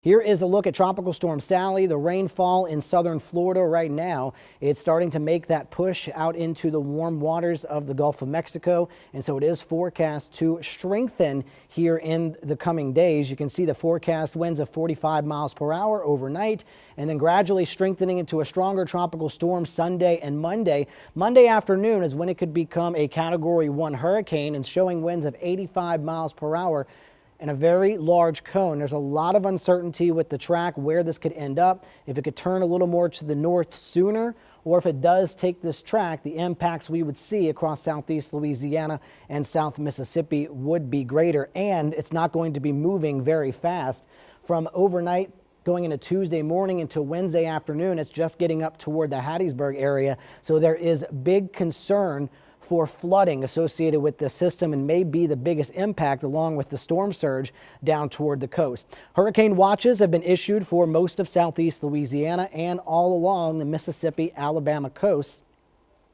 Here is a look at Tropical Storm Sally. The rainfall in southern Florida right now, it's starting to make that push out into the warm waters of the Gulf of Mexico. And so it is forecast to strengthen here in the coming days. You can see the forecast winds of 45 miles per hour overnight and then gradually strengthening into a stronger tropical storm Sunday and Monday. Monday afternoon is when it could become a Category 1 hurricane and showing winds of 85 miles per hour. And a very large cone. There's a lot of uncertainty with the track where this could end up, if it could turn a little more to the north sooner, or if it does take this track, the impacts we would see across southeast Louisiana and South Mississippi would be greater. And it's not going to be moving very fast. From overnight going into Tuesday morning into Wednesday afternoon, it's just getting up toward the Hattiesburg area. So there is big concern for flooding associated with the system and may be the biggest impact along with the storm surge down toward the coast. Hurricane watches have been issued for most of southeast Louisiana and all along the Mississippi-Alabama coast.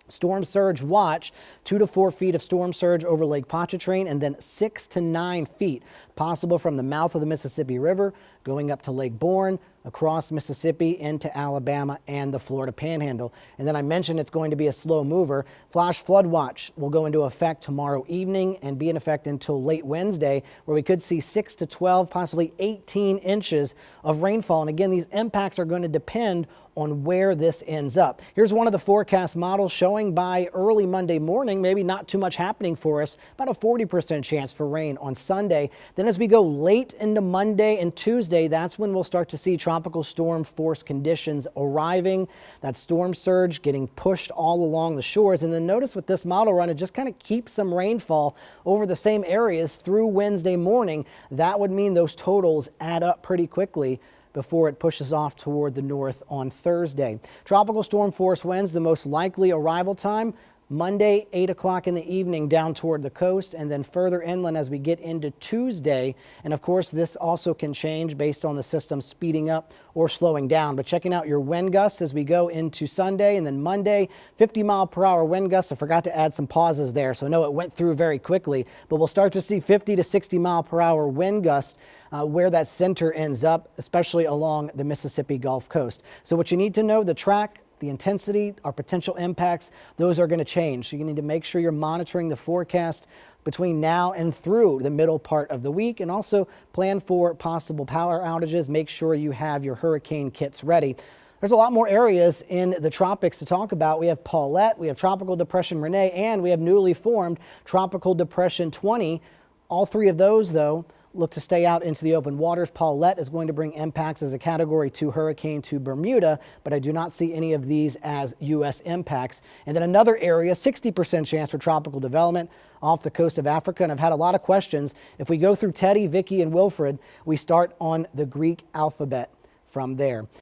Storm surge watch, 2 to 4 feet of storm surge over Lake Pontchartrain and then 6 to 9 feet possible from the mouth of the Mississippi River going up to Lake Borgne, across Mississippi into Alabama and the Florida Panhandle. And then I mentioned it's going to be a slow mover. Flash flood watch will go into effect tomorrow evening and be in effect until late Wednesday, where we could see 6 to 12, possibly 18 inches of rainfall. And again, these impacts are going to depend on where this ends up. Here's one of the forecast models showing by early Monday morning, maybe not too much happening for us, about a 40% chance for rain on Sunday. Then as we go late into Monday and Tuesday, that's when we'll start to see tropical storm force conditions arriving. That storm surge getting pushed all along the shores. And then notice with this model run, it just kind of keeps some rainfall over the same areas through Wednesday morning. That would mean those totals add up pretty quickly before it pushes off toward the north on Thursday. Tropical storm force winds, the most likely arrival time Monday, 8 o'clock in the evening down toward the coast and then further inland as we get into Tuesday. And of course, this also can change based on the system speeding up or slowing down. But checking out your wind gusts as we go into Sunday and then Monday, 50-mile-per-hour wind gusts. I forgot to add some pauses there, so I know it went through very quickly, but we'll start to see 50 to 60-mile-per-hour wind gusts where that center ends up, especially along the Mississippi Gulf Coast. So what you need to know, the track, the intensity, our potential impacts, those are going to change. So you need to make sure you're monitoring the forecast between now and through the middle part of the week, and also plan for possible power outages. Make sure you have your hurricane kits ready. There's a lot more areas in the tropics to talk about. We have Paulette, we have Tropical Depression Renee, and we have newly formed Tropical Depression 20. All three of those, though, look to stay out into the open waters. Paulette is going to bring impacts as a Category 2 hurricane to Bermuda, but I do not see any of these as U.S. impacts. And then another area, 60% chance for tropical development off the coast of Africa. And I've had a lot of questions. If we go through Teddy, Vicky, and Wilfred, we start on the Greek alphabet from there.